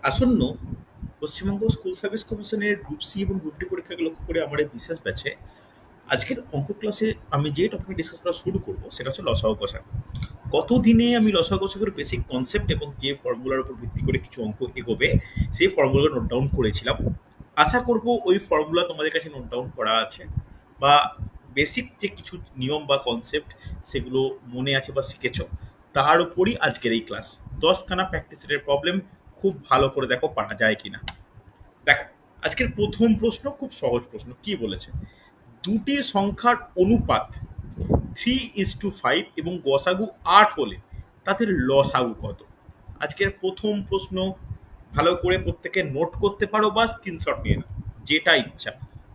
আসন্ন Paschimbanga school service কমিশনের group C এবং গ্রুপ ডি পরীক্ষাকে লক্ষ্য করে আমার এই বিশেষ ব্যাচে আজকের অঙ্ক ক্লাসে আমি যে টপিক ডিসকাস করা শুরু করব সেটা হচ্ছে লসাগু কষাগু। গত দিনে আমি লসাগু কষাগুর বেসিক কনসেপ্ট এবং যে ফর্মুলার উপর ভিত্তি করে কিছু অঙ্ক এগোবে সেই ফর্মুলা নোট ডাউন করেছিলাম। আশা করব ওই ফর্মুলা তোমাদের কাছে নোট ডাউন করা আছে বা বেসিক যে কিছু নিয়ম বা কনসেপ্ট সেগুলো মনে আছে বা শিখেছো। তার উপরই আজকের এই ক্লাস। 10খানা প্র্যাকটিস সেটের প্রবলেম খুব ভালো করে দেখো পারা যায় কিনা। দেখো, আজকের প্রথম প্রশ্ন খুব সহজ প্রশ্ন। কি বলেছে? দুটি সংখ্যার অনুপাত 3:5 এবং গসাগু 8 হলে তাদের লসাগু কত? আজকের প্রথম প্রশ্ন। ভালো করে প্রত্যেকে নোট করতে পারো বা স্ক্রিনশট নিয়ে নাও, যেটা ইচ্ছা।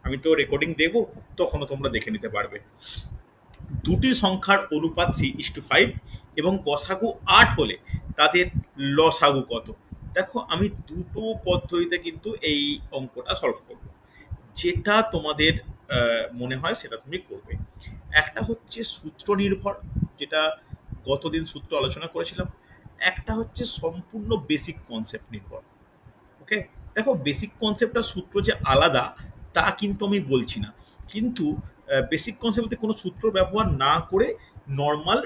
আমি তো রেকর্ডিং দেবো, তখনও তোমরা দেখে নিতে পারবে। দুটি সংখ্যার অনুপাত 3:5 এবং গসাগু 8 হলে তাদের লসাগু কত? দেখো, আমি দুটো পদ্ধতিতে কিন্তু এই অঙ্কটা সলভ করব। যেটা তোমাদের মনে হয় সেটা তুমি করবে। একটা হচ্ছে সূত্র নির্ভর, যেটা গতদিন সূত্র আলোচনা করেছিলাম। একটা হচ্ছে সম্পূর্ণ বেসিক কনসেপ্ট নির্ভর। ওকে, দেখো, বেসিক কনসেপ্ট আর সূত্র যে আলাদা তা কিন্তু আমি বলছি না, কিন্তু বেসিক কনসেপ্টে কোনো সূত্র ব্যবহার না করে নর্মাল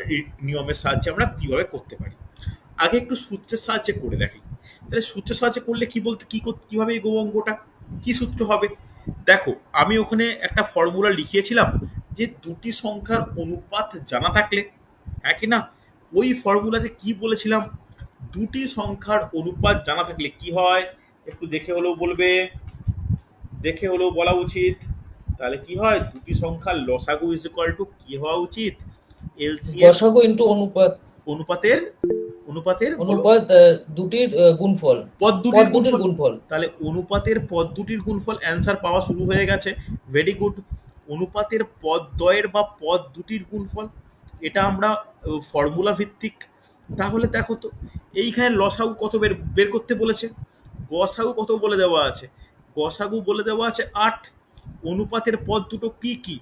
নিয়মের সাহায্যে আমরা কিভাবে করতে পারি। আগে একটু সূত্রের সাহায্যে করে দেখি। তাহলে সূত্রের সাহায্যে করলে কি বলতে কিভাবে এগোবো অঙ্কটা, কি সূত্র হবে? দেখো, আমি ওখানে একটা ফর্মুলা লিখিয়েছিলাম যে দুটি সংখ্যার অনুপাত জানা থাকলে, হ্যাঁ কি না? ওই ফর্মুলাতে কি বলেছিলাম? দুটি সংখ্যার অনুপাত জানা থাকলে কি হয় একটু দেখে হলেও বলবে, দেখে হলেও বলা উচিত। তাহলে কি হয়? দুটি সংখ্যার লসাগু ইজ ইকুয়াল টু কি হওয়া উচিত? এলসিএম গসাগু ইন্টু অনুপাত। অনুপাতের অনুপাতের বলো, অনুপাত দুটির গুণফল। পদ পদ দুটির দুটির গুণফল। গুণফল। তাহলে অনুপাতের পদ দুটির গুণফল অ্যান্সার পাওয়া শুরু হয়ে গেছে। Very good. অনুপাতের পদ দ্বয়ের বা পদ দুটির গুণফল, এটা আমরা ফর্মুলা ভিত্তিক। তাহলে দেখো তো, এইখানে লসাগু কত বের বের করতে বলেছে, গসাগু কত বলে দেওয়া আছে? গসাগু বলে দেওয়া আছে 8। অনুপাতের পদ দুটো কি কি?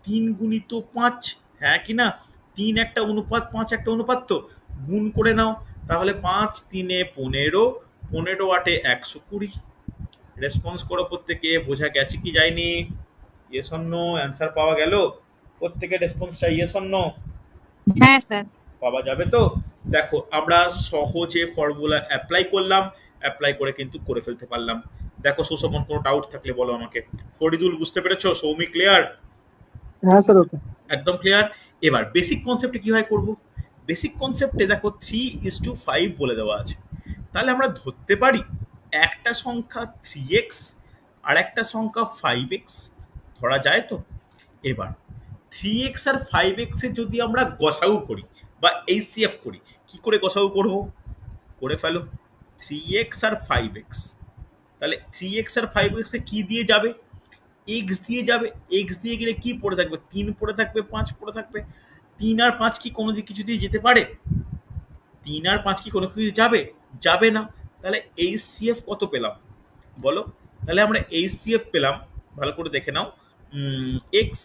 3 গুণিত 5, হ্যাঁ কি না? 3 একটা অনুপাত, 5 একটা অনুপাত, তো গুণ করে নাও। তাহলে 5 3 15, 15 8 120। রেসপন্স করো প্রত্যেকে, বোঝা গেছে কি যায়নি? Yes or no? অ্যান্সার পাওয়া গেল? প্রত্যেকের রেসপন্সটা ইয়েস অর নো? হ্যাঁ স্যার। পাওয়া যাবে তো? দেখো, আমরা সহজে ফর্মুলা অ্যাপ্লাই করলাম, অ্যাপ্লাই করে কিন্তু করে ফেলতে পারলাম। দেখো সুশোভন, কোনো ডাউট থাকলে বলো আমাকে। ফরিদুল বুঝতে পেরেছো? সৌমি ক্লিয়ার? হ্যাঁ স্যার, ওকে। একদম ক্লিয়ার। এবার বেসিক কনসেপ্টে কিভাবে করব? বেসিক কনসেপ্টে দেখো 3:5 বলে দেওয়া আছে। তাহলে আমরা ধরতে পারি একটা সংখ্যা 3x আর একটা সংখ্যা 5x, ধরা যায় তো? এবার 3x আর 5x এর যদি আমরা গসাগু করি বা এইচসিএফ করি, কি করে গসাগু করব? করে ফেলো। 3x আর 5x, তাহলে 3x আর 5x এ কি দিয়ে যাবে? এক্স দিয়ে যাবে। এক্স দিয়ে গেলে কি পড়ে থাকবে? 3 পড়ে থাকবে, 5 পড়ে থাকবে। 3 আর 5 কি কোনো কিছু দিয়ে যেতে পারে? 3 আর 5 কি কোনো কিছু যাবে? যাবে না। তাহলে এইচসিএফ কত পেলাম বলো? তাহলে আমরা এইচসিএফ পেলাম, ভালো করে দেখে নাও, এক্স।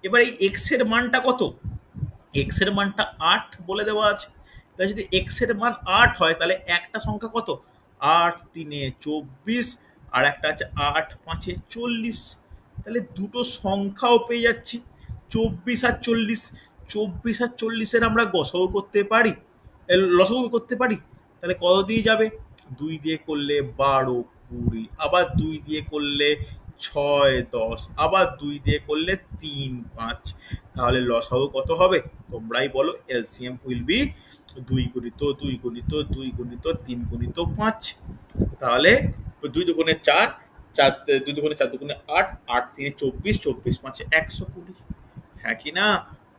এবার এই এক্স এর মানটা কত? এক্স এর মানটা 8 বলে দেওয়া আছে। তাহলে যদি এক্স এর মান 8 হয়, তাহলে একটা সংখ্যা কত? 8 3 24, আর একটা আছে 8 5 40। তাহলে দুটো সংখ্যাও পেয়ে যাচ্ছি, 24 আর 40। 24 আর 40-এর আমরা গসাগু করতে পারি, লসাগু করতে পারি। তাহলে কত দিয়ে যাবে? 2 দিয়ে করলে 12 20, আবার 2 দিয়ে করলে 6 10, আবার 2 দিয়ে করলে 3 5। তাহলে লসাগু কত হবে? তোমরাই বলো। এলসিএম উইল বি 2 গুণিত 2 গুণিত 2 গুণিত 3 গুণিত 5। তাহলে 2 দুগুণে 4, 4 2 দুগুণে 4 দুগুণে 8, 8 3 24, 24 5 120। হ্যাঁ কি না?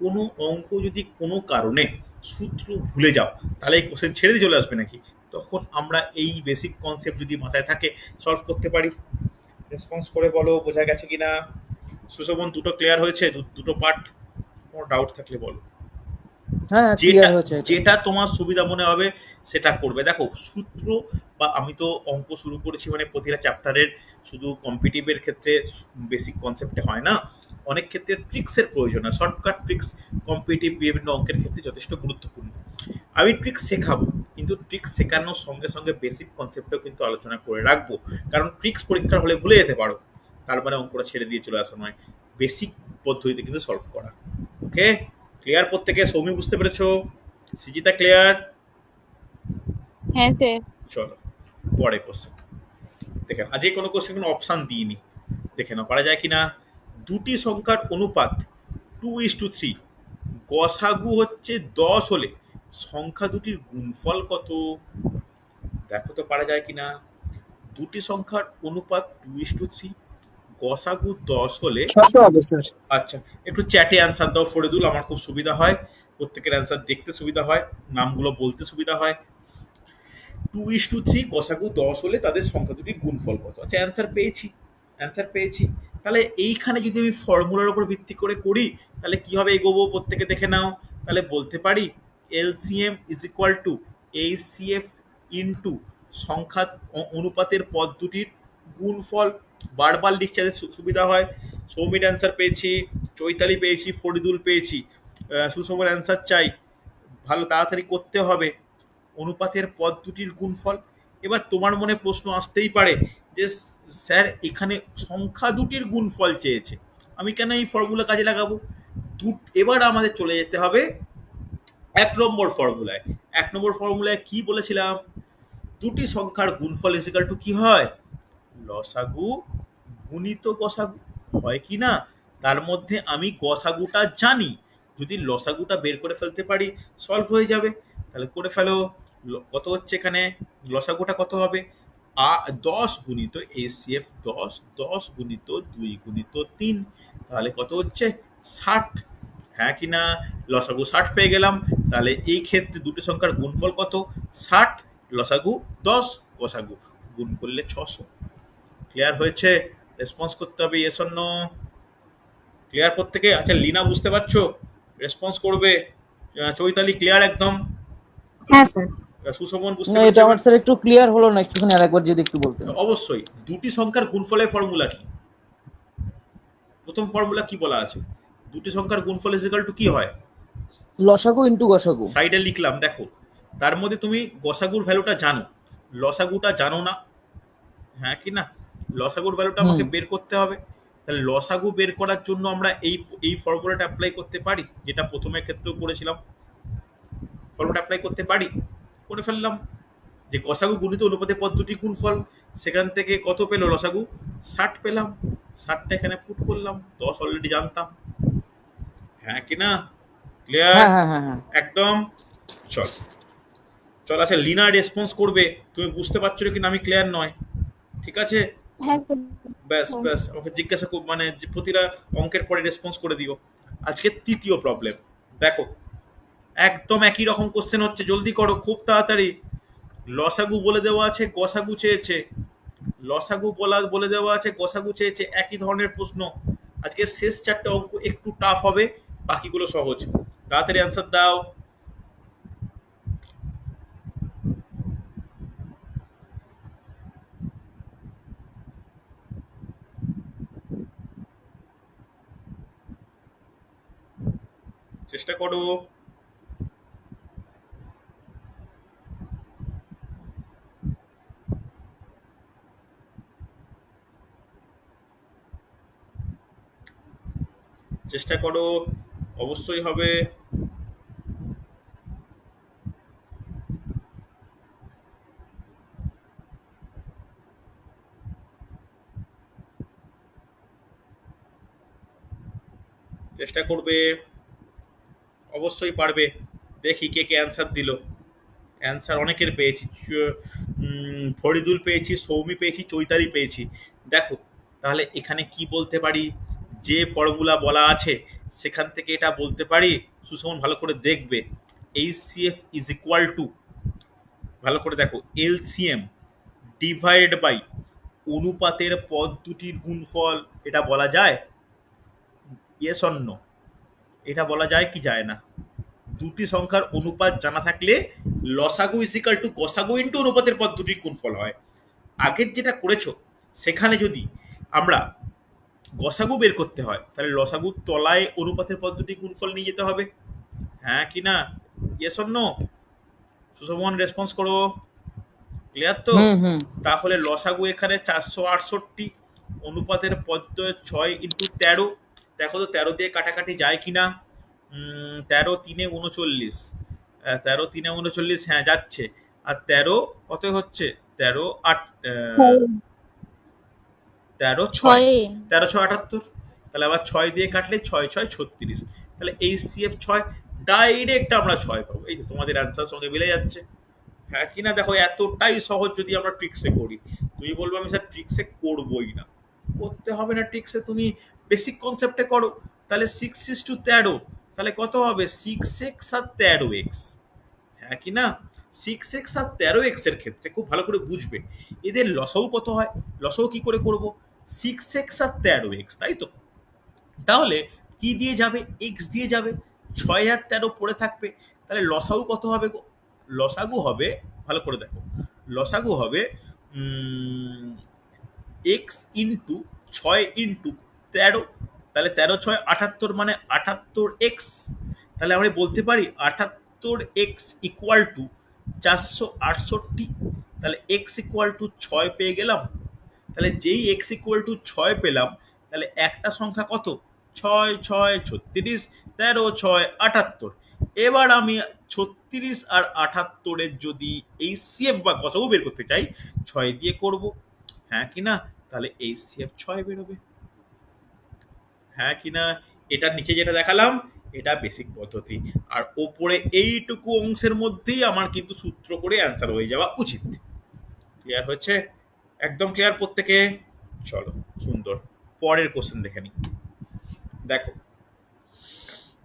কোনো অঙ্ক যদি কোনো কারণে সূত্র ভুলে যাও, তাহলে এই কোশ্চেন ছেড়ে দিয়ে চলে আসবে নাকি? তখন আমরা এই বেসিক কনসেপ্ট যদি মাথায় থাকে সলভ করতে পারি। রেসপন্স করে বলো বোঝা গেছে কিনা। সুশোভন, দুটো ক্লিয়ার হয়েছে? দুটো পার্ট? কোনো ডাউট থাকলে বলো। হ্যাঁ যেটা ক্লিয়ার হয়েছে এটা। যেটা তোমার সুবিধা মনে হবে সেটা করবে। দেখো সূত্র বা আমি তো অঙ্ক শুরু করেছি মানে প্রতিটা চ্যাপ্টারের শুধু কম্পিটিটিভের ক্ষেত্রে বেসিক কনসেপ্টে হয় না, অনেক ক্ষেত্রে ট্রিক্সের প্রয়োজন হয়। শর্টকাট ট্রিক্স কম্পিটিটিভ বিভিন্ন অঙ্কের ক্ষেত্রে যথেষ্ট গুরুত্বপূর্ণ। আমি ট্রিক্স শেখাবো, কিন্তু ট্রিক্স শেখানোর সঙ্গে সঙ্গে বেসিক কনসেপ্টও কিন্তু আলোচনা করে রাখবো। কারণ ট্রিক্স পরীক্ষার হলে ভুলে যেতে পারো, তার মানে অঙ্কটা ছেড়ে দিয়ে চলে আসা নয়, বেসিক পদ্ধতিতে কিন্তু সলভ করা। ওকে, ক্লিয়ার প্রত্যেকে? সৌমি বুঝতে পেরেছো? সিজিতা ক্লিয়ার? হ্যাঁ স্যার। চলো পরে কোশ্চেন দেখেন। আজকে কোনো কোশ্চেন কোনো অপশান দিইনি, দেখে নাও পারা যায় কিনা। দুটি সংখ্যার অনুপাত 2:3, গসাগু হচ্ছে 10 হলে সংখ্যা দুটির গুণফল কত? দেখো তো পারা যায় কিনা। দুটি সংখ্যার অনুপাত 2:3, গসাগু 10 হলে। 600 হবে স্যার। আচ্ছা, একটু চ্যাটে অ্যান্সার দাও ফরিদুল, আমার খুব সুবিধা হয়, প্রত্যেকের অ্যান্সার দেখতে সুবিধা হয়, নামগুলো বলতে সুবিধা হয়। 2:3 গসাগু 10 হলে তাদের সংখ্যা দুটি গুণফল কত? আচ্ছা, অ্যান্সার পেয়েছি। তাহলে এইখানে যদি আমি ফর্মুলার উপর ভিত্তি করে করি তাহলে কিভাবে এগোবো প্রত্যেকে দেখে নাও। তাহলে বলতে পারি LCM is equal to HCF into সংখ্যা অনুপাতের পদ দুটির গুণফল। বারবার লিখতে সুবিধা হয়। সৌমির অ্যান্সার পেয়েছি, চৈতালি পেয়েছি, ফরিদুল পেয়েছি, সুষমের অ্যান্সার চাই, ভালো তাড়াতাড়ি করতে হবে। অনুপাতের পদ দুটির গুণফল। এবার তোমার মনে প্রশ্ন আসতেই পারে যে স্যার এখানে সংখ্যা দুটির গুণফল চেয়েছে, আমি কেন এই ফর্মুলা কাজে লাগাবো? এবার আমাদের চলে যেতে হবে 1 নম্বর ফর্মুলায়। 1 নম্বর ফর্মুলায় কি বলেছিলাম? দুটি সংখ্যার গুণফল ইজিক্যাল টু কি হয়? লসাগু গুণিত গসাগু হয় কি না? তার মধ্যে আমি গসাগুটা জানি, যদি লসাগুটা বের করে ফেলতে পারি সলভ হয়ে যাবে। তাহলে করে ফেলো। কত হচ্ছে এখানে? লসাগুটা কত হবে? 10 গুণিত এসিএফ 10, 10 গুণিত 2 গুণিত 3, তাহলে কত হচ্ছে? 60। হ্যাঁ কি না? লসাগু 60 পেয়ে গেলাম। তাহলে এই ক্ষেত্রে দুটি সংখ্যার গুণফল কত? 60, লসাগু 10, গসাগু গুণ করলে 600। ক্লিয়ার হয়েছে? রেসপন্স করতে হবে ইয়েস অর নো। ক্লিয়ার প্রত্যেকে? আচ্ছা, লিনা বুঝতে পারছো? রেসপন্স করবে। চৈতালি ক্লিয়ার একদম? হ্যাঁ স্যার। সুশোভন বুঝতে না এটা পারছো? আমার স্যার একটু ক্লিয়ার হলো না, একটুখানি আরেকবার যদি একটু বলতেন। অবশ্যই। দুটি সংখ্যার গুণফলের ফর্মুলা কি? প্রথম ফর্মুলা কি বলা আছে? দুটি সংখ্যার গুণফল ইজিক্যাল টু কি হয়? লসাগু ইন্টু গসাগু। সাইডে লিখলাম দেখো। তার মধ্যে তুমি গসাগুর ভ্যালুটা জানো, লসাগুটা জানো না। হ্যাঁ কি না? লসাগুর ভ্যালুটা আমাকে বের করতে হবে। তাহলে লসাগু বের করার জন্য আমরা এই এই ফর্মুলাটা অ্যাপ্লাই করতে পারি, যেটা প্রথমের ক্ষেত্রেও করেছিলাম। ফর্মুলাটা অ্যাপ্লাই করতে পারি, করে ফেললাম। যে গসাগু গুণিত অনুপাতে পদ দুটি গুণফল, সেখান থেকে কত পেলো লসাগু? 60 পেলাম। 60টা এখানে পুট করলাম, 10 অলরেডি জানতাম। হ্যাঁ কি না? ক্লিয়ার? হ্যাঁ হ্যাঁ হ্যাঁ হ্যাঁ একদম। চল চল। আচ্ছা, লিনা রেসপন্স করবে, তুমি বুঝতে পারছো কিনা আমি ক্লিয়ার নয়। ঠিক আছে, হ্যাঁ স্যার। ব্যাস ব্যাস, আমাকে জিজ্ঞাসা মানে যে প্রতিটা অঙ্কের পরে রেসপন্স করে দিও। আজকে তৃতীয় প্রবলেম দেখো, একদম একই রকম কোশ্চেন হচ্ছে, জলদি করো খুব তাড়াতাড়ি। লসাগু বলে দেওয়া আছে, গসাগু চেয়েছে। লসাগু বলে দেওয়া আছে, গসাগু চেয়েছে, একই ধরনের প্রশ্ন। আজকে শেষ 4টে অঙ্ক একটু টাফ হবে, বাকিগুলো সহজ। তাড়াতাড়ি অ্যান্সার দাও। চেষ্টা করো। চেষ্টা করো, অবশ্যই হবে। চেষ্টা করবে, অবশ্যই পারবে। দেখি কে কে অ্যান্সার দিল। অ্যান্সার অনেকের পেয়েছি, ফরিদুল পেয়েছি, সৌমি পেয়েছি, চৈতালি পেয়েছি। দেখো তাহলে এখানে কি বলতে পারি? যে ফর্মুলা বলা আছে সেখান থেকে এটা বলতে পারি। সুশমন ভালো করে দেখবে, এইচসিএফ ইজ ইকুয়াল টু, ভালো করে দেখো, এলসিএম ডিভাইডেড বাই অনুপাতের পদ দুটির গুণফল। এটা বলা যায়? Yes or no? এটা বলা যায় কি যায় না? দুটি সংখ্যার অনুপাত জানা থাকলে লসাগু ইজিক্যাল টু গসাগু ইন্টু অনুপাতের পদ্ধতির গুণফল হয়। আগের যেটা করেছো সেখানে যদি আমরা গসাগু বের করতে হয় তাহলে লসাগুর তলায় অনুপাতের পদ্ধতি গুণফল নিয়ে যেতে হবে। হ্যাঁ কি না? Yes or no? Sushobhan response করো। ক্লিয়ার তো? হুম। তাহলে লসাগু এখানে 468, অনুপাতের পদ্ধতি 6 ইন্টু 13। দেখো তো 13 দিয়ে কাটাকাটি যায় কিনা। 13 3 39, 13 3 39, হ্যাঁ যাচ্ছে। আর 13 কত হচ্ছে? 13 8, 13 6, ছয়ে 13 6 78। তাহলে আবার 6 দিয়ে কাটলে 6 6 36। তাহলে এই সিএফ 6 ডাইরেক্ট আমরা 6 পাবো। এই যে তোমাদের অ্যান্সার সঙ্গে মিলে যাচ্ছে। হ্যাঁ কি না? দেখো এতটাই সহজ যদি আমরা ট্রিক্সে করি। তুমি বলবো আমি স্যার ট্রিক্সে করবোই না, করতে হবে না ট্রিক্সে, তুমি বেসিক কনসেপ্টে করো। তাহলে 6:13, তাহলে কত হবে? 6x আর 13x। হ্যাঁ কি না? 6x আর 13x এর ক্ষেত্রে খুব ভালো করে বুঝবে এদের লসাগু কত হয়। লসাগু কি করে করব? 6x আর 13x, তাই তো? তাহলে কি দিয়ে যাবে? এক্স দিয়ে যাবে। 6 আর 13 পড়ে থাকবে। তাহলে লসাগু কত হবে গো? লসাগু হবে, ভালো করে দেখো, লসাগু হবে এক্স ইন্টু 6 ইন্টু 13। তাহলে 13 6 78, মানে 78x। তাহলে আমরা বলতে পারি 78x ইকুয়াল টু 468। তাহলে এক্স ইকুয়াল টু 6 পেয়ে গেলাম। তাহলে যেই এক্স ইকুয়াল টু 6 পেলাম, তাহলে একটা সংখ্যা কত? 6 6 36, 13 6 78। এবার আমি 36 আর 78-এর যদি এই সিএফ বা গসাগু বের করতে চাই 6 দিয়ে করব। হ্যাঁ কি না? তাহলে এই সিএফ 6 বেরোবে। হ্যাঁ কি না? এটার নিচে যেটা দেখালাম এটা বেসিক পদ্ধতি, আর ওপরে এইটুকু অংশের মধ্যেই আমার কিন্তু সূত্র করে অ্যান্সার হয়ে যাওয়া উচিত। ক্লিয়ার হয়েছে? একদম ক্লিয়ার প্রত্যেকে? চলো সুন্দর, পরের কোশ্চেন দেখে নিই। দেখো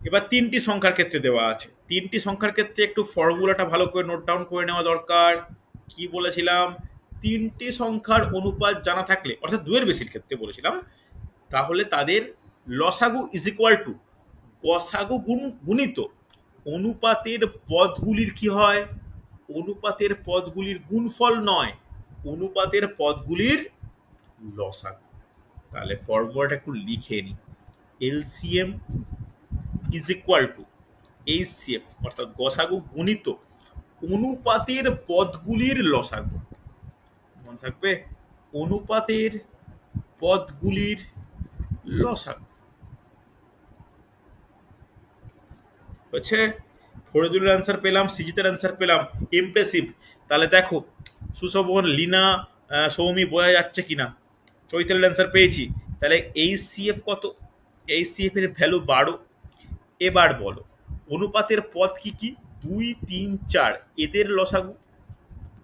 এবার 3টি সংখ্যার ক্ষেত্রে দেওয়া আছে। 3টি সংখ্যার ক্ষেত্রে একটু ফর্মুলাটা ভালো করে নোট ডাউন করে নেওয়া দরকার। কি বলেছিলাম? 3টি সংখ্যার অনুপাত জানা থাকলে, অর্থাৎ 2-এর বেশির ক্ষেত্রে বলেছিলাম, তাহলে তাদের লসাগু ইজ ইকুয়াল টু গসাগু গুণিত অনুপাতের পদগুলির কি হয়? অনুপাতের পদগুলির গুণফল নয়, অনুপাতের পদগুলির লসাগু। তাহলে ফর্মুলাটা একটু লিখে নিই। LCM is equal to HCF, অর্থাৎ গসাগু গুণিত অনুপাতের পদগুলির লসাগু। মনে থাকবে? অনুপাতের পদগুলির লসাগু হচ্ছে। ফরিদুলের অ্যান্সার পেলাম, সিজিতের অ্যান্সার পেলাম, ইমপ্রেসিভ। তাহলে দেখো সুশোভন, লীনা, সৌমি বোঝা যাচ্ছে কিনা? চৈতালির অ্যান্সার পেয়েছি। তাহলে এই সিএফ কত? এই সিএফ এর ভ্যালু 12। এবার বলো অনুপাতের পদ কি কি? 2 3 4, এদের লসাগু।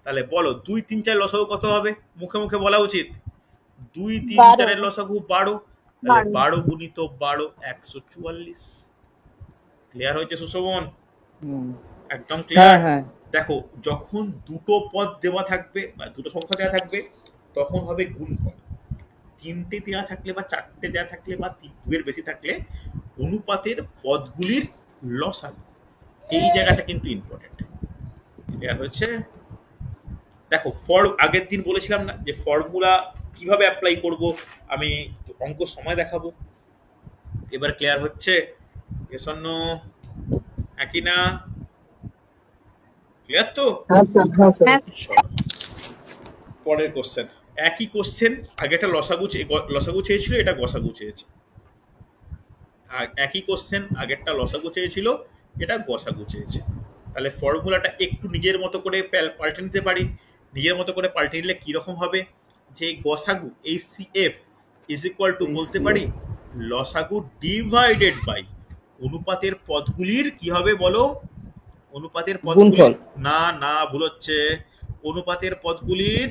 তাহলে বলো 2 3 4 লসাগু কত হবে? মুখে মুখে বলা উচিত। 2 3 4 এর লসাগু 12। তাহলে 12 গুণিত 12 144। ক্লিয়ার হয়েছে সুশোভন? একদম ক্লিয়ার? হ্যাঁ। দেখো যখন দুটো পদ দেওয়া থাকবে বা দুটো সংখ্যা দেওয়া থাকবে তখন হবে গুণফল। 3টে দেওয়া থাকলে বা 4টে দেওয়া থাকলে বা 2-এর বেশি থাকলে অনুপাতের পদগুলির লসাগু। এই জায়গাটা কিন্তু ইম্পর্টেন্ট। ক্লিয়ার হয়েছে? দেখো আগের দিন বলেছিলাম না যে ফর্মুলা কিভাবে অ্যাপ্লাই করব, আমি অঙ্ক সময় দেখাবো। এবার ক্লিয়ার হচ্ছে? Yes or no? একই না? ক্লিয়ার তো? হ্যাঁ স্যার। চলো পরের কোশ্চেন। একই কোশ্চেন, আগেটা লসাগু চেয়েছিল, এটা গসাগু চেয়েছে। একই কোশ্চেন, আগেরটা লসাগু চেয়েছিল, এটা গসাগু চেয়েছে। তাহলে ফর্মুলাটা একটু নিজের মতো করে পাল্টে নিতে পারি। নিজের মতো করে পাল্টে নিলে কিরকম হবে? যে গসাগু এই সিএফ ইজ ইকুয়াল টু বলতে পারি লসাগু ডিভাইডেড বাই অনুপাতের পদগুলির কি হবে বলো? অনুপাতের পদগুলির, না না ভুল হচ্ছে, অনুপাতের পদগুলির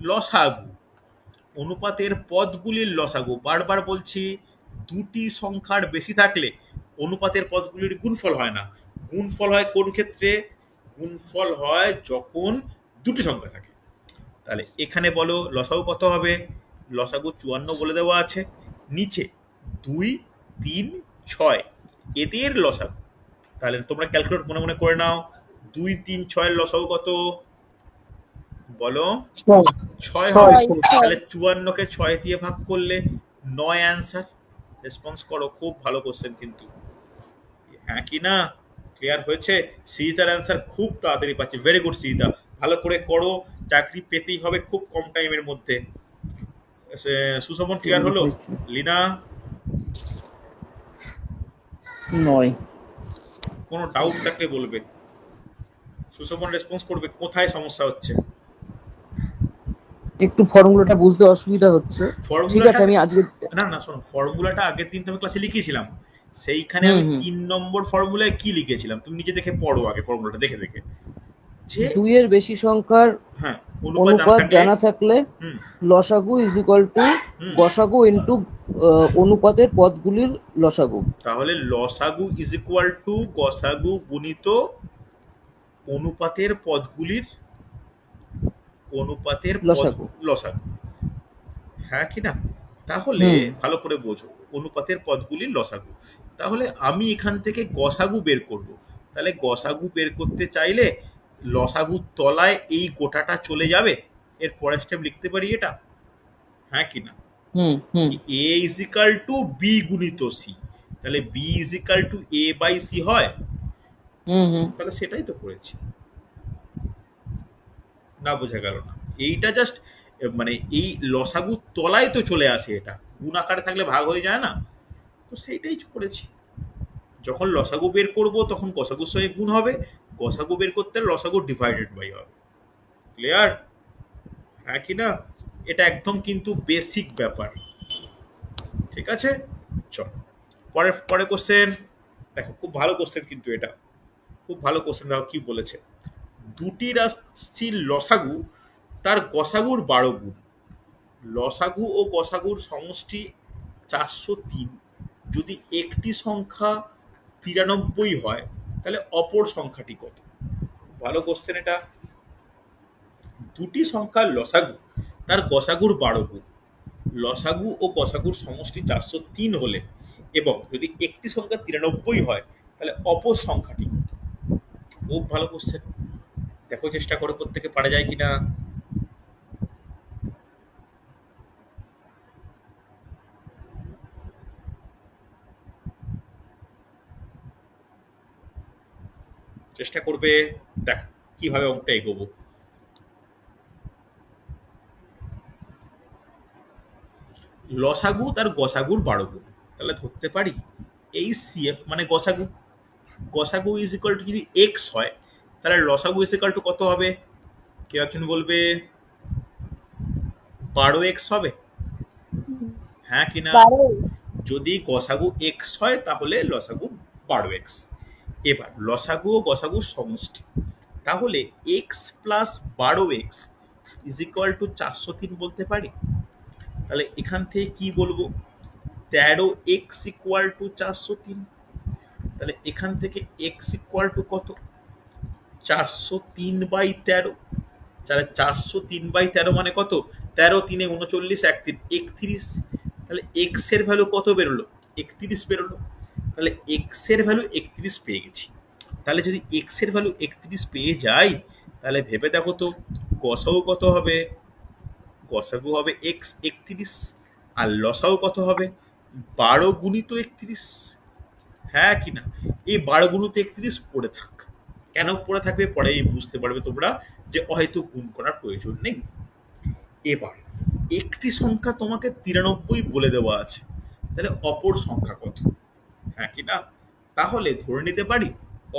লসাগু। অনুপাতের পদগুলির লসাগু, বারবার বলছি, দুটি সংখ্যার বেশি থাকলে অনুপাতের পদগুলির গুণফল হয় না। গুণফল হয় কোন ক্ষেত্রে? গুণফল হয় যখন দুটি সংখ্যা থাকে। তাহলে এখানে বলো লসাগু কত হবে? লসাগু 54 বলে দেওয়া আছে। নিচে 2 3 6 এদের লসাগু। তাহলে তোমরা ক্যালকুলেট মনে মনে করে নাও, 2, 3, 6 লসাগু কত বলো? 6 6 হবে। 6 তাহলে 54 কে 6 দিয়ে ভাগ করলে 9 অ্যান্সার। রেসপন্স করো, খুব ভালো কোশ্চেন কিন্তু, হ্যাঁ কি না? ক্লিয়ার হয়েছে? সীতার অ্যান্সার খুব তাড়াতাড়ি পাচ্ছে, ভেরি গুড সীতা, ভালো করে করো, চাকরি পেতেই হবে খুব কম টাইমের মধ্যে। সুশোভন ক্লিয়ার হলো? লীনা? 9। কোনো ডাউট থাকলে বলবে। সুশোভন রেসপন্স করবে কোথায় সমস্যা হচ্ছে। একটু ফর্মুলাটা বুঝতে অসুবিধা হচ্ছে। ঠিক আছে, আমি আজকে না শোনো, ফর্মুলাটা আগের দিন তুমি ক্লাসে লিখেছিলাম, সেইখানে আমি 3 নম্বর ফর্মুলায় কি লিখেছিলাম তুমি নিজে দেখে পড়ো আগে, ফর্মুলাটা দেখে দেখে। যে 2 এর বেশি সংখ্যার হ্যাঁ অনুপাত জানা থাকলে হুম লসাগু ইজ ইকুয়াল টু গসাগু ইনটু অনুপাতের পদগুলির লসাগু। তাহলে লসাগু ইজ ইকুয়াল টু গসাগু গুণিত অনুপাতের পদগুলির লসাগু। লসাগু, হ্যাঁ কি না? তাহলে ভালো করে বোঝো, অনুপাতের পদগুলির লসাগু। তাহলে আমি এখান থেকে গসাগু বের করব। তাহলে গসাগু বের করতে চাইলে লসাগুর তলায় এই গোটাটা চলে যাবে, এর পরের স্টেপ লিখতে পারি এটা, হ্যাঁ কি না? A is equal to B গুণিত সি, তাহলে B is equal to A by C হয়। তাহলে সেটাই তো করেছি, না বোঝা গেল না? এইটা জাস্ট মানে এই লসাগুর তলায় তো চলে আসে, এটা গুণ আকারে থাকলে ভাগ হয়ে যায় না, তো সেইটাই করেছি। যখন লসাগু বের করব তখন গসাগুর সঙ্গে গুণ হবে, গসাগু বের করতে লসাগু ডিভাইডেড বাই হবে। ক্লিয়ার, হ্যাঁ কি না? এটা একদম কিন্তু বেসিক ব্যাপার, ঠিক আছে? চল পরে কোশ্চেন দেখো, খুব ভালো কোশ্চেন কিন্তু, এটা খুব ভালো কোশ্চেন। দেখো কি বলেছে, দুটি রাশির লসাগু তার গসাগুর 12 গুণ। লসাগু ও গসাগুর সমষ্টি 403, যদি একটি সংখ্যা 93 হয় তাহলে অপর সংখ্যাটি কত? ভালো কোশ্চেন এটা। দুটি সংখ্যার লসাগু তার গসাগুর 12 গুণ, লসাগু ও গসাগুর সমষ্টি 403 হলে এবং যদি একটি সংখ্যা 93 হয় তাহলে অপর সংখ্যাটি কত? খুব ভালো কোশ্চেন, দেখো চেষ্টা করে প্রত্যেকে পারা যায় কিনা। চেষ্টা করবে, দেখ কিভাবে অঙ্কটা এগোবো। লসাগু তার গসাগুর 12 গুণ, তাহলে ধরতে পারি এই সিএফ মানে গসাগু, গসাগু ইজ ইকুয়াল টু যদি এক্স হয় তাহলে লসাগু ইজ ইকুয়াল টু কত হবে? কেউ একজন বলবে 12x হবে, হ্যাঁ কিনা? যদি গসাগু এক্স হয় তাহলে লসাগু 12x। এবার লসাগু ও গসাগুর সমষ্টি, তাহলে x plus 12x is equal to 403 বলতে পারি। তাহলে এখান থেকে কি বলবো, 13x ইকুয়াল টু 403। তাহলে এখান থেকে x ইকুয়াল টু কত? 403/13। তাহলে 403/13 মানে কত? 13 3 39 1 3 31। তাহলে x এর ভ্যালু কত বেরোলো? 31 বেরোলো। তাহলে x এর ভ্যালু 31 পেয়ে গেছি। তাহলে যদি x এর ভ্যালু 31 পেয়ে যাই তাহলে ভেবে দেখো তো গসাগু কত হবে? গসাগু হবে x 31 আর লসাগু কত হবে? 12 গুণিত 31, হ্যাঁ কি না? এই 12 গুণিত 31 পড়ে থাক, কেন পড়ে থাকবে পরে বুঝতে পারবে তোমরা, যে হয়তো গুণ করার প্রয়োজন নেই। এবার একটি সংখ্যা তোমাকে 93 বলে দেওয়া আছে, তাহলে অপর সংখ্যা কত, হ্যাঁ কি না? তাহলে ধরে নিতে পারি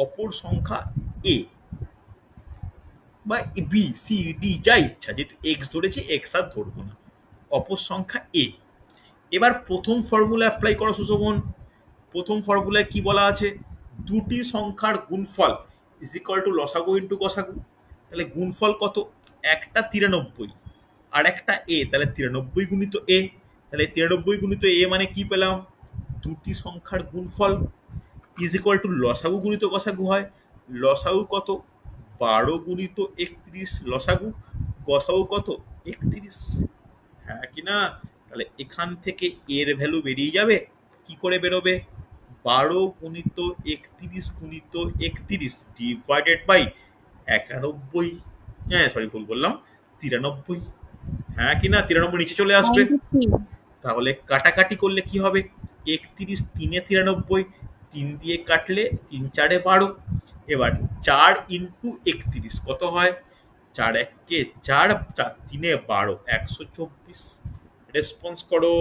অপর সংখ্যা এ বা বি সি ডি যা ইচ্ছা, যেহেতু এক্স ধরেছি এক্স আর ধরবো না, অপর সংখ্যা এ। এবার প্রথম ফর্মুলা অ্যাপ্লাই করো সুশোভন। প্রথম ফর্মুলায় কি বলা আছে? দুটি সংখ্যার গুণফল ইজ ইকুয়াল টু লসাগু ইন্টু গসাগু। তাহলে গুণফল কত? একটা 93 আর একটা এ, তাহলে 93 গুণিত এ। তাহলে 93 গুণিত এ মানে কি পেলাম? দুটি সংখ্যার গুণফল ইজ ইকুয়াল টু লসাগু গুণিত গসাগু হয়। লসাগু কত? 12 গুণিত 31 লসাগু, গসাগু কত? 31, হ্যাঁ কি না? তাহলে এখান থেকে এর ভ্যালু বেরিয়ে যাবে, কি করে বেরোবে? 12 × 31 × 31 ডিভাইডেড বাই 91। হ্যাঁ সরি ভুল বললাম, 93। হ্যাঁ কি না, 93 নিচে চলে আসবে। 93। তাহলে কাটাকাটি করলে কি হবে, 31 3 × 93, 3 দিয়ে কাটলে 3 × 4 = 12। এবার 4 × 31 কত হয়, 4 × 1 = 4, 4 × 3 = 12, 124। রেসপন্স করো,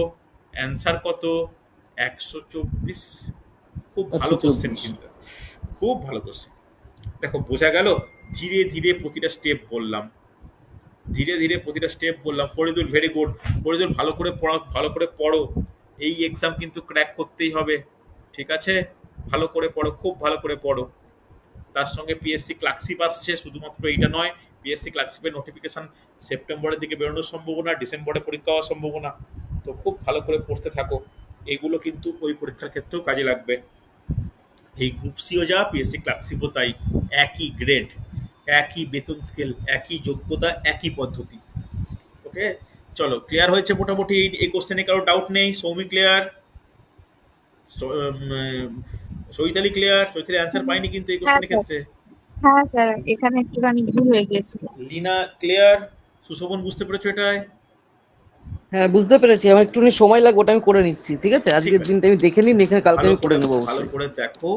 অ্যান্সার কত, 124। খুব ভালো কোশ্চেন 124। কিন্তু, খুব ভালো কোশ্চেন। দেখো বোঝা গেল, ধীরে ধীরে প্রতিটা স্টেপ বললাম, ধীরে ধীরে প্রতিটা স্টেপ বললাম। ফরিদুল ভেরি গুড, ফরিদুল ভালো করে পড়া, ভালো করে পড়ো, এই এক্সাম কিন্তু ক্র্যাক করতেই হবে, ঠিক আছে? ভালো করে পড়ো, খুব ভালো করে পড়ো। তার সঙ্গে পিএসসি ক্লার্কশিপ আসছে, শুধুমাত্র এইটা নয়, পিএসসি ক্লার্কশিপের নোটিফিকেশন সেপ্টেম্বরের দিকে বেরোনোর সম্ভাবনা, ডিসেম্বরে পরীক্ষা হওয়ার সম্ভাবনা। তো খুব ভালো করে পড়তে থাকো, এগুলো কিন্তু ওই পরীক্ষার ক্ষেত্রেও কাজে লাগবে। এই গ্রুপ সিও যা, পিএসসি ক্লার্কশিপও তাই, একই গ্রেড, একই বেতন স্কেল, একই যোগ্যতা, একই পদ্ধতি। ওকে, চলো ক্লিয়ার হয়েছে মোটামুটি এই কোশ্চেনে, কারো ডাউট নেই? Soumi clear, Chaitali clear? Chaitali answer পাইনি কিন্তু এই হ্যাঁ কোশ্চেনের স্যার। ক্ষেত্রে। হ্যাঁ স্যার, এখানে একটুখানি ভুল হয়ে গিয়েছিল। লিনা ক্লিয়ার? সুশোভন বুঝতে পেরেছো এটাই? হ্যাঁ বুঝতে পেরেছি, আমার একটুখানি সময় লাগবে, ওটা আমি করে নিচ্ছি, ঠিক আছে? ঠিক আজকের আছে, দিনটা আমি দেখে নিই, দেখে কালকে ভালো আমি করে করে, নেবো ভালো অবশ্যই। করে দেখো।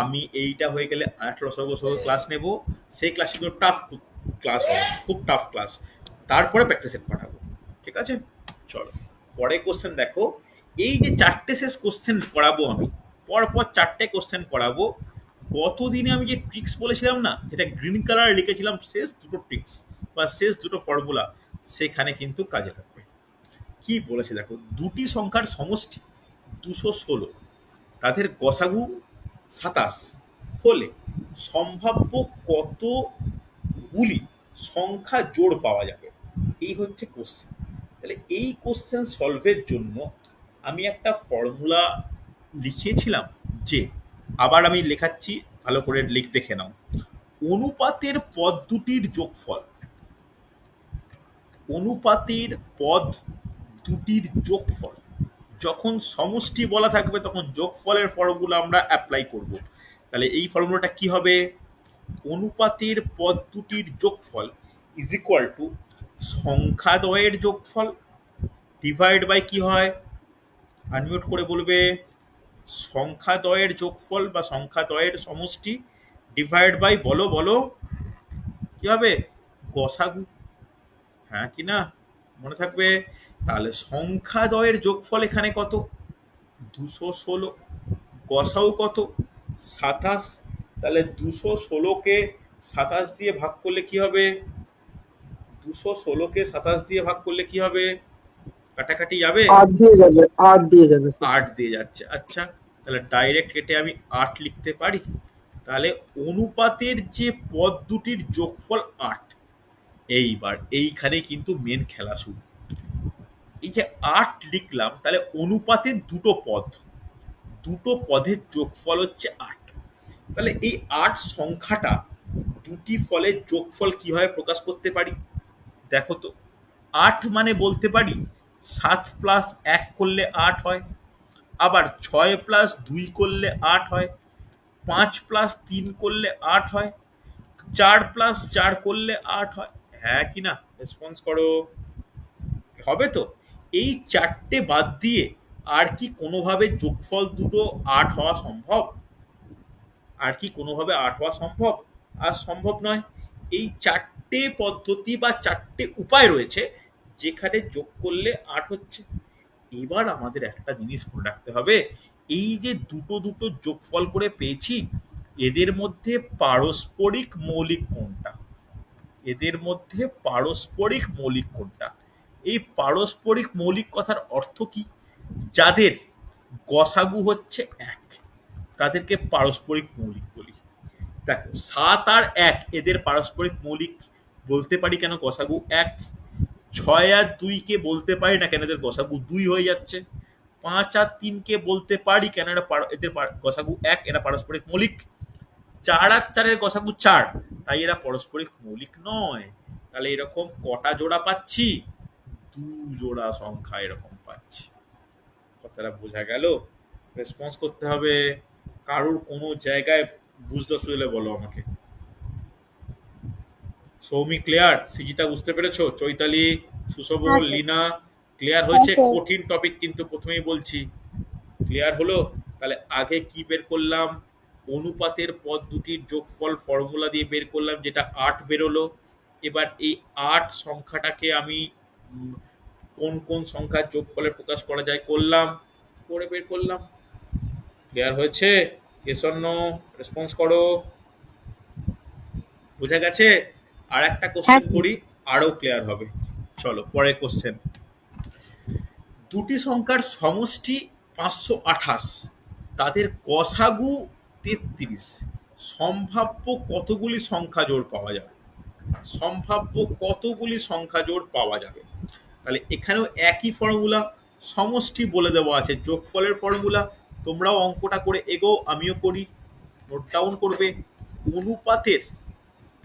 আমি এইটা হয়ে গেলে 18 ক্লাস নেব, সেই ক্লাসে কিন্তু টাফ ক্লাস হবে, খুব টাফ ক্লাস, তারপরে প্র্যাকটিস সেট পাঠাবো, ঠিক আছে? চলো পরে কোশ্চেন দেখো, এই যে 4টে শেষ কোশ্চেন করাবো আমি, পরপর 4টে কোশ্চেন করাবো। গতদিনে আমি যে ট্রিক্স বলেছিলাম না, যেটা গ্রিন কালার লিখেছিলাম, শেষ দুটো ট্রিক্স বা শেষ দুটো ফর্মুলা, সেখানে কিন্তু কাজে লাগবে। কি বলেছে দেখো, দুটি সংখ্যার সমষ্টি 216, তাদের গসাগু 27 হলে সম্ভাব্য কতগুলি সংখ্যা জোড় পাওয়া যাবে, এই হচ্ছে কোশ্চেন। তাহলে এই কোশ্চেন সলভের জন্য আমি একটা ফর্মুলা লিখিয়েছিলাম, যে আবার আমি লেখাচ্ছি, ভালো করে দেখে নাও। অনুপাতের পদ দুটির যোগফল, অনুপাতের পদ দুটির যোগফল যখন সমষ্টি বলা থাকবে, তখন যোগফলের ফর্মুলা আমরা অ্যাপ্লাই করব। তাহলে এই ফর্মুলাটা কি হবে, অনুপাতের পদ দুটির যোগফল ইজ ইকুয়াল টু সংখ্যাদ্বয়ের যোগফল ডিভাইড বাই কি হয়, আনমিউট করে বলবে, সংখ্যাদ্বয়ের যোগফল বা সংখ্যাদ্বয়ের সমষ্টি ডিভাইড বাই, বলো বলো কি হবে, গসাগু। হ্যাঁ কি না, মনে থাকবে? তাহলে সংখ্যাদ্বয়ের যোগফল এখানে কত, 216, গসাউ কত, 27। তাহলে 216কে 27 দিয়ে ভাগ করলে কি হবে, 216কে 27 দিয়ে ভাগ করলে কি হবে, কাটাকাটি যাবে, 8 দিয়ে যাবে, 8 দিয়ে যাবে স্যার। 8 দিয়ে যাচ্ছে। আচ্ছা, তাহলে ডাইরেক্ট কেটে আমি 8 লিখতে পারি। তাহলে অনুপাতের যে পদ দুটির যোগফল 8। এইবার এইখানে কিন্তু মেন খেলা শুরু। এই যে 8 লিখলাম, তাহলে অনুপাতের দুটো পদ, দুটো পদের যোগফল হচ্ছে 8। তাহলে এই 8 সংখ্যাটা দুটি ফলের যোগফল কিভাবে প্রকাশ করতে পারি দেখো তো। 8 মানে বলতে পারি 7 প্লাস 1 করলে 8 হয়, আবার 6 প্লাস 2 করলে 8 হয়, 5 প্লাস 3 করলে 8 হয়, 4 প্লাস 4 করলে 8 হয়। হ্যাঁ কি না, রেসপন্স করো, হবে তো? এই 4টে বাদ দিয়ে আর কি কোনোভাবে যোগফল দুটো 8 হওয়া সম্ভব? আর কি কোনোভাবে 8 হওয়া সম্ভব? আর সম্ভব নয়। এই 4টে পদ্ধতি বা 4টে উপায় রয়েছে যেখানে যোগ করলে 8 হচ্ছে। এবার আমাদের একটা জিনিস মনে রাখতে হবে, এই যে দুটো দুটো যোগফল করে পেয়েছি, এদের মধ্যে পারস্পরিক মৌলিক কোনটা, এদের মধ্যে পারস্পরিক মৌলিক কোনটা? এই পারস্পরিক মৌলিক কথার অর্থ কি, যাদের গসাগু হচ্ছে 1, তাদেরকে পারস্পরিক মৌলিক বলি। দেখো 7 আর 1 এদের পারস্পরিক মৌলিক বলতে পারি কেন, গসাগু 1। 6 আর 2 কে বলতে পারি না কেন, এদের গসাগু 2 হয়ে যাচ্ছে। 5 আর 3 কে বলতে পারি কেন, এদের গসাগু 1, এরা পারস্পরিক মৌলিক। 4 আর 4 এর গসাগু 4, তাই এরা পারস্পরিক মৌলিক নয়। তাহলে এরকম কটা জোড়া পাচ্ছি, 2 জোড়া সংখ্যা এরকম পাচ্ছি। কথাটা বোঝা গেল? রেসপন্স করতে হবে। কারোর কোনো জায়গায় বুঝতে অসুবিধা বলো আমাকে। সৌমি ক্লিয়ার? সিজিতা বুঝতে পেরেছো? চৈতালি, সুশোভ, হ্যাঁ স্যার। লিনা ক্লিয়ার হ্যাঁ হয়েছে? স্যার। কঠিন টপিক কিন্তু প্রথমেই বলছি। ক্লিয়ার হলো? তাহলে আগে কি বের করলাম? অনুপাতের পদ দুটির যোগফল ফর্মুলা দিয়ে বের করলাম, যেটা 8 বেরোলো। এবার এই 8 সংখ্যাটাকে আমি কোন কোন সংখ্যার যোগফলে প্রকাশ করা যায় করলাম, করে বের করলাম। ক্লিয়ার হয়েছে? Yes or no? রেসপন্স করো। বুঝা গেছে? আর একটা হ্যাঁ কোশ্চেন স্যার। করি, আরো ক্লিয়ার হবে। চলো পরের কোশ্চেন। দুটি সংখ্যার সমষ্টি 528, তাদের গসাগু 33, সম্ভাব্য কতগুলি সংখ্যা জোড় পাওয়া যাবে? সম্ভাব্য কতগুলি সংখ্যা জোড় পাওয়া যাবে? তাহলে এখানেও একই ফর্মুলা, সমষ্টি বলে দেওয়া আছে, যোগফলের ফর্মুলা। তোমরাও অঙ্কটা করে এগো, আমিও করি, নোট ডাউন করবে। অনুপাতের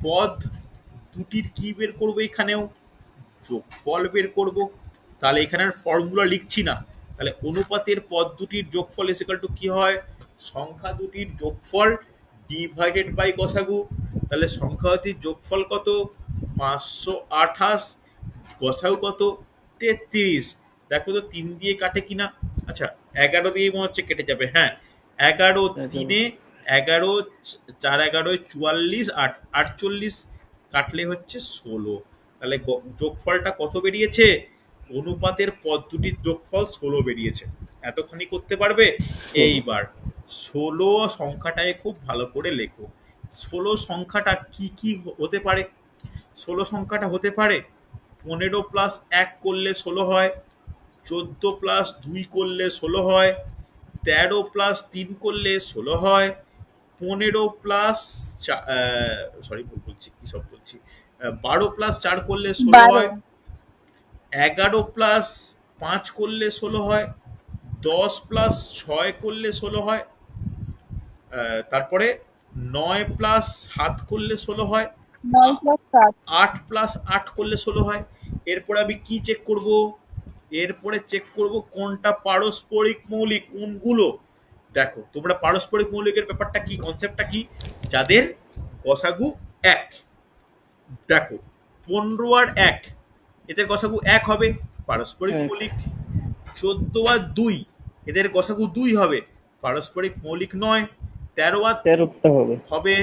পদ দুটির কি বের করবো? এখানেও যোগফল বের করব। তাহলে এখানে ফর্মুলা লিখছি না, তাহলে অনুপাতের পদ দুটির যোগফল ইকুয়াল টু কি হয়? সংখ্যা দুটির যোগফল ডিভাইডেড বাই গসাগু। তাহলে সংখ্যা দুটির যোগফল কত? 528, গসাগু কত? 33। দেখো তো 3 দিয়ে কাটে কিনা। আচ্ছা 11 দিয়ে মনে হচ্ছে কেটে যাবে। হ্যাঁ 11 3-এ 11, 4 11 44, 8 48, কাটলে হচ্ছে 16। তাহলে যোগফলটা কত বেরিয়েছে? অনুপাতের পদ দুটির যোগফল 16 বেরিয়েছে। এতখানি করতে পারবে? এইবার 16 সংখ্যাটায় খুব ভালো করে লেখো। 16 সংখ্যাটা কি কি হতে পারে? 16 সংখ্যাটা হতে পারে 15 প্লাস 1 করলে 16 হয়, 14 প্লাস 2 করলে 16 হয়, 13 প্লাস 3 করলে 16 হয়, 15 প্লাস সরি ভুল বলছি, কি সব বলছি, 12 প্লাস 4 করলে 16 12। হয়, 11 প্লাস 5 করলে 16 হয়, 10 প্লাস 6 করলে 16 হয়, তারপরে 9 প্লাস 7 করলে 16 হয়, 9+7। 8 প্লাস 8 করলে 16 হয়। এরপরে আমি কি চেক করব? এরপরে চেক করব কোনটা পারস্পরিক মৌলিক, কোনগুলো। দেখো তোমরা পারস্পরিক মৌলিকের ব্যাপারটা কি, কনসেপ্টটা কি? যাদের গসাগু 1। দেখো 15 আর 1, এদের গসাগু 1 হবে, পারস্পরিক মৌলিক। 14 আর 2, এদের গসাগু 2 হবে, পারস্পরিক মৌলিক নয়। 13 আর 13টা হবে হবে,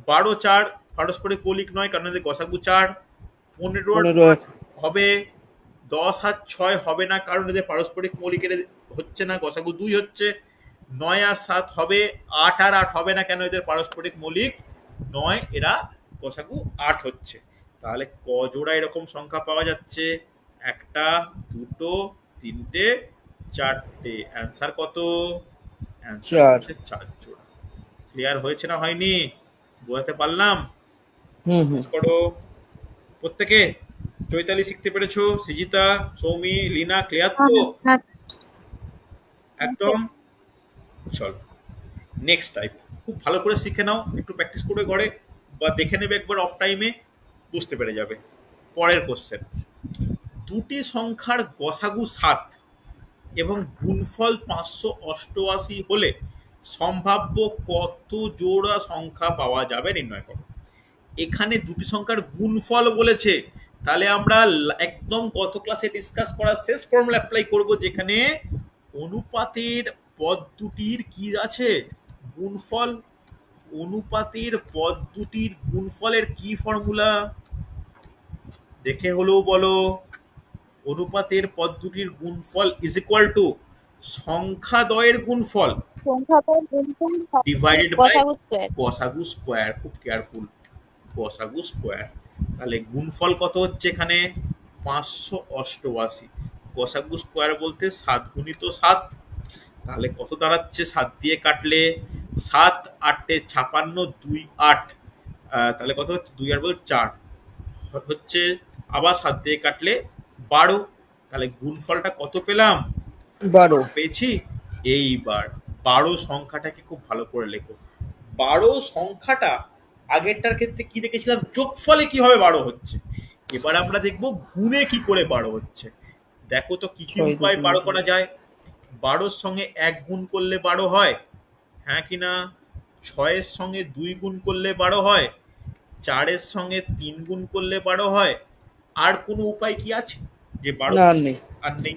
12 4 পারস্পরিক মৌলিক নয়, কারণ এদের গসাগু 4। 15 আর 15 5 হবে, 10 আর 6 হবে না, কারণ এদের পারস্পরিক মৌলিক হচ্ছে না, গসাগু 2 হচ্ছে। 9 আর 7 হবে, 8 আর 8 হবে না, কেন? এদের পারস্পরিক মৌলিক নয়, এরা গসাগু 8 হচ্ছে। তাহলে ক জোড়া এরকম সংখ্যা পাওয়া যাচ্ছে? 1টা, 2টো, 3টে, 4টে। অ্যান্সার কত? অ্যান্সার 4। হচ্ছে 4 জোড়া। ক্লিয়ার হয়েছে না হয়নি? বোঝাতে পারলাম? করো প্রত্যেকে। চৈতালি শিখতে পেরেছো? সিজিতা, সৌমি, লিনা ক্লিয়ার তো? হ্যাঁ একদম। চলো নেক্সট টাইপ খুব ভালো করে শিখে নাও, একটু প্র্যাকটিস করে ঘরে বা দেখে নেবে একবার অফ টাইমে, বুঝতে পেরে যাবে। পরের কোশ্চেন। দুটি সংখ্যার গসাগু 7 এবং গুণফল 588 হলে সম্ভাব্য কত জোড়া সংখ্যা পাওয়া যাবে নির্ণয় করো। এখানে দুটি সংখ্যার গুণফল বলেছে, তাহলে আমরা একদম গত ক্লাসে ডিসকাস করা শেষ ফর্মুলা অ্যাপ্লাই করব, যেখানে অনুপাতের পদ দুটির কি আছে? গুণফল। অনুপাতের পদ দুটির গুণফলের কি ফর্মুলা দেখে হলেও বলো। অনুপাতের পদ দুটির গুণফল ইজ ইকুয়াল টু সংখ্যাদ্বয়ের গুণফল ডিভাইডেড বাই গসাগু স্কোয়ার। খুব কেয়ারফুল, গসাগু স্কোয়ার। তাহলে গুণফল কত হচ্ছে এখানে? 588। গসাগু স্কোয়ার বলতে 7 গুণিত 7। তাহলে কত দাঁড়াচ্ছে? 7 দিয়ে কাটলে 7 8 56, 2 8, তাহলে কত হচ্ছে? 2 আর বল 4 হচ্ছে, আবার 7 দিয়ে কাটলে 12। তাহলে গুণফলটা কত পেলাম? 12 পেয়েছি। এইবার 12 সংখ্যাটাকে খুব ভালো করে লেখো। 12 সংখ্যাটা আগেরটার ক্ষেত্রে কি দেখেছিলাম? যোগফলে কিভাবে 12 হচ্ছে। এবার আমরা দেখবো গুণে কি করে 12 হচ্ছে। দেখো তো কি কি উপায় 12 করা যায়। 12-র সঙ্গে 1 গুণ করলে 12 হয়, হ্যাঁ কি না? 6-এর সঙ্গে 2 গুণ করলে 12 হয়, 4-এর সঙ্গে 3 গুণ করলে 12 হয়। আর কোনো উপায় কি আছে যে 12? না, আর নেই। আর নেই।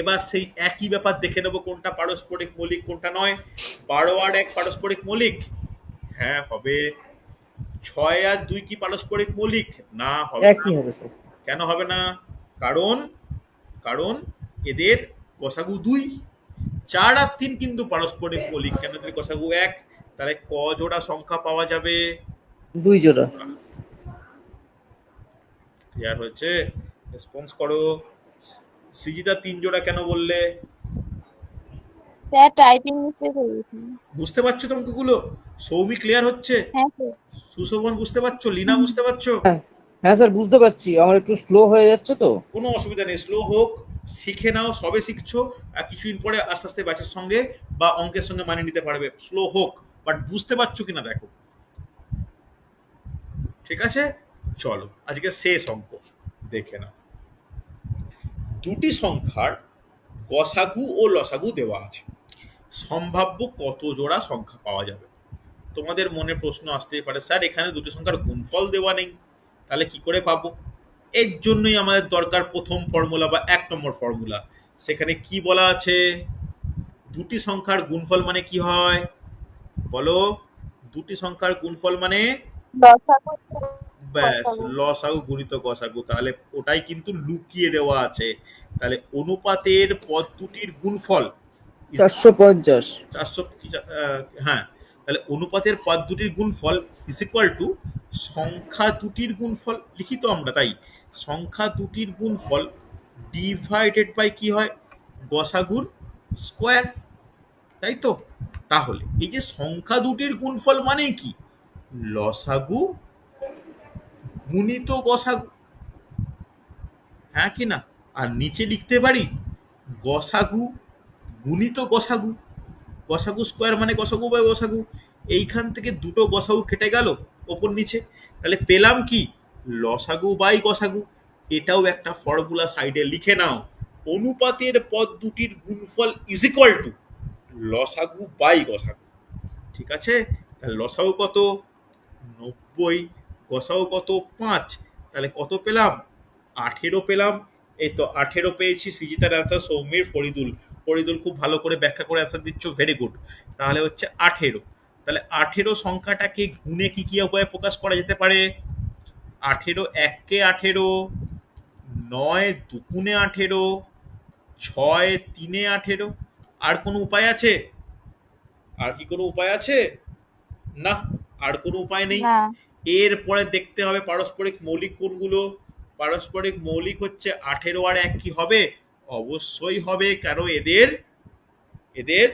এবার সেই একই ব্যাপার দেখে নেবো কোনটা পারস্পরিক মৌলিক কোনটা নয়। 12 আর 1 পারস্পরিক মৌলিক? হ্যাঁ হবে। 6 আর 2 কি পারস্পরিক মৌলিক? না, হবে না। একই হবে স্যার। কেন হবে না? কারণ কারণ এদের গসাগু 2। 4 আর 3 কিন্তু পারস্পরিক মৌলিক, কেন? এদের গসাগু 1। তাহলে ক জোড়া সংখ্যা পাওয়া যাবে? 2 জোড়া। ক্লিয়ার হয়েছে? রেসপন্স করো। সৃজিতা 3 জোড়া কেন বললে? স্যার টাইপিং মিস্টেক হয়ে গেছে। বুঝতে পারছো তো অঙ্কগুলো? সৌমি ক্লিয়ার হচ্ছে? হ্যাঁ স্যার। সুশোভন বুঝতে পারছো? লীনা বুঝতে পারছো? হ্যাঁ হ্যাঁ স্যার, বুঝতে পারছি, আমার একটু স্লো হয়ে যাচ্ছে তো। কোনো অসুবিধা নেই, স্লো হোক, শিখে নাও, সবে শিখছো। আর কিছুদিন পরে আস্তে আস্তে ব্যাচের সঙ্গে বা অঙ্কের সঙ্গে মানিয়ে নিতে পারবে। স্লো হোক, বাট বুঝতে পারছো কিনা দেখো। ঠিক আছে, চলো আজকে শেষ অঙ্ক দেখে নাও। দুটি সংখ্যার গসাগু ও লসাগু দেওয়া আছে, সম্ভাব্য কত জোড়া সংখ্যা পাওয়া যাবে? তোমাদের মনে প্রশ্ন আসতেই পারে, স্যার এখানে দুটি সংখ্যার গুণফল দেওয়া নেই, তাহলে কি করে পাবো? এর জন্যই আমাদের দরকার প্রথম ফর্মুলা বা 1 নম্বর ফর্মুলা। সেখানে কি বলা আছে? দুটি সংখ্যার গুণফল মানে কি হয় বলো? দুটি সংখ্যার গুণফল মানে লসাগু ব্যাস গসাগু। লসাগু গুণিত গসাগু। তাহলে ওটাই কিন্তু লুকিয়ে দেওয়া আছে। তাহলে অনুপাতের পদ দুটির গুণফল 450। 400, হ্যাঁ, তাহলে অনুপাতের পদ দুটির গুণফল ইজ ইকুয়াল টু সংখ্যা দুটির গুণফল। লিখি তো আমরা, তাই সংখ্যা দুটির গুণফল ডিভাইডেড বাই কি হয়? গসাগুর স্কোয়ার, তাই তো? তাহলে এই যে সংখ্যা দুটির গুণফল মানে কি? লসাগু গুণিত গসাগু, হ্যাঁ কি না? আর নিচে লিখতে পারি গসাগু গুণিত গসাগু। গসাগু স্কোয়ার মানে গসাগু বাই গসাগু। এইখান থেকে দুটো গসাগু কেটে গেল ওপর নিচে, তাহলে পেলাম কি? লসাগু বাই গসাগু। এটাও একটা ফর্মুলা, সাইডে লিখে নাও। অনুপাতের পদ দুটির গুণফল ইজ ইকুয়াল টু লসাগু বাই গসাগু। ঠিক আছে, তাহলে লসাগু কত? 90। গসাগু কত? 5। তাহলে কত পেলাম? 18 পেলাম। এই তো 18 পেয়েছি। সৃজিতার অ্যান্সার, সৌমির, ফরিদুল। ফরিদুল খুব ভালো করে ব্যাখ্যা করে অ্যান্সার দিচ্ছ, ভেরি গুড। তাহলে হচ্ছে 18। তাহলে 18 সংখ্যাটাকে গুণে কি কি উপায়ে প্রকাশ করা যেতে পারে? 18 1-কে 18, 9 2-গুণে 18, 6 3-এ 18। আর কোনো উপায় আছে? আর কি কোনো উপায় আছে? না, আর কোনো উপায় নেই। না। এরপরে দেখতে হবে পারস্পরিক মৌলিক কোনগুলো। পারস্পরিক মৌলিক হচ্ছে 18 আর 1 কি হবে? অবশ্যই হবে, কারণ এদের এদের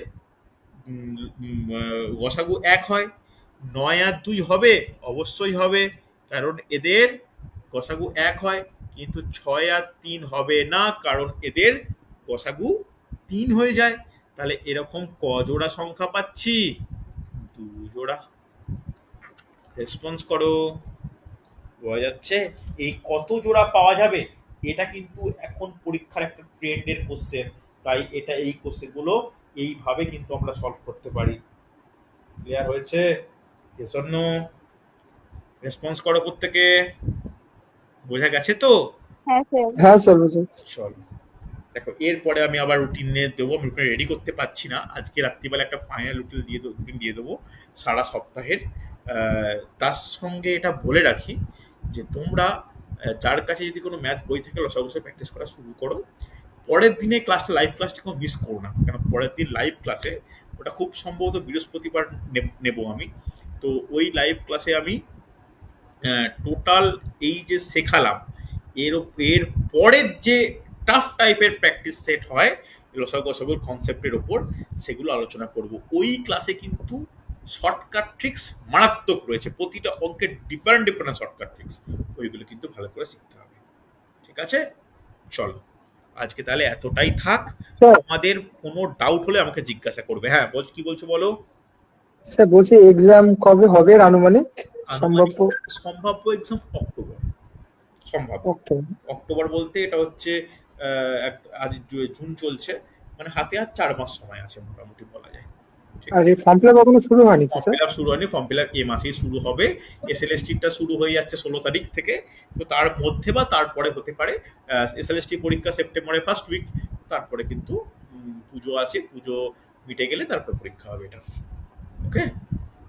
গসাগু 1 হয়। 9 আর 2 হবে? অবশ্যই হবে, কারণ এদের গসাগু 1 হয়। কিন্তু 6 আর 3 হবে না, কারণ এদের গসাগু 3 হয়ে যায়। তাহলে এরকম ক জোড়া সংখ্যা পাচ্ছি? 2 জোড়া। রেসপন্স করো। বোঝা যাচ্ছে এই কত জোড়া পাওয়া যাবে? এটা কিন্তু এখন পরীক্ষার একটা ট্রেন্ডের কোশ্চেন, তাই এটা এই কোশ্চেনগুলো এইভাবে কিন্তু আমরা সলভ করতে পারি। ক্লিয়ার হয়েছে? এজন্য রেসপন্স করো প্রত্যেকে। বোঝা গেছে তো? হ্যাঁ স্যার। হ্যাঁ স্যার, বুঝুন। চলো দেখো, এরপরে আমি আবার রুটিন নিয়ে দেবো। আমি রেডি করতে পারছি না, আজকে রাত্রিবেলা একটা ফাইনাল রুটিন দিয়ে দেবো সারা সপ্তাহের। তার সঙ্গে এটা বলে রাখি যে তোমরা যার কাছে যদি কোনো ম্যাথ বই থেকে লসাগু প্র্যাকটিস করা শুরু করো, পরের দিনে ক্লাসটা, লাইভ ক্লাসটা কেউ মিস করো না। কারণ পরের দিন লাইভ ক্লাসে, ওটা খুব সম্ভবত বৃহস্পতিবার নেব আমি। তো ওই লাইভ ক্লাসে আমি টোটাল এই যে শেখালাম, এর পরের যে টাফ টাইপের প্র্যাকটিস সেট হয় লসাগু কনসেপ্টের ওপর, সেগুলো আলোচনা করব। ওই ক্লাসে কিন্তু শর্টকাট ট্রিক্স মারাত্মক রয়েছে, প্রতিটা অঙ্কের ডিফারেন্ট ডিফারেন্ট শর্টকাট ট্রিক্স, ওইগুলো কিন্তু ভালো করে শিখতে হবে। ঠিক আছে, চলো আজকে তাহলে এতটাই থাক। স্যার তোমাদের কোনো ডাউট হলে আমাকে জিজ্ঞাসা করবে। হ্যাঁ বল, কি বলছো বলো? স্যার বলছি এক্সাম কবে হবে আনুমানিক? সম্ভাব্য সম্ভাব্য এক্সাম অক্টোবর। সম্ভাব্য অক্টোবর। অক্টোবর বলতে এটা হচ্ছে আজ জুন চলছে, মানে হাতে আর 4 মাস সময় আছে মোটামুটি বলা যায়। ঠিক আর আছে, এই ফর্ম ফিল আপ এখনো শুরু হয়নি তো ফর্ম স্যার? ফিল আপ শুরু হয়নি, ফর্ম ফিল আপ এই মাসেই শুরু হবে। এসএলএসটিটা শুরু হয়ে যাচ্ছে 16 তারিখ থেকে, তো তার মধ্যে বা তারপরে হতে পারে। এসএলএসটি পরীক্ষা সেপ্টেম্বরের ফার্স্ট উইক, তারপরে কিন্তু পুজো আছে, পুজো মিটে গেলে তারপর পরীক্ষা হবে এটা। ওকে,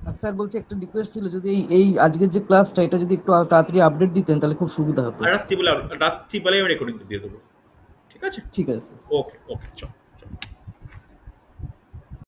আর স্যার বলছি একটা রিকোয়েস্ট ছিল, যদি এই আজকের যে ক্লাসটা এটা যদি একটু তাড়াতাড়ি আপডেট দিতেন তাহলে খুব সুবিধা হতো। আর রাত্রিবেলা আমি রেকর্ডিং দিয়ে দেবো। ঠিক আছে, ঠিক আছে স্যার। ওকে ওকে, চল।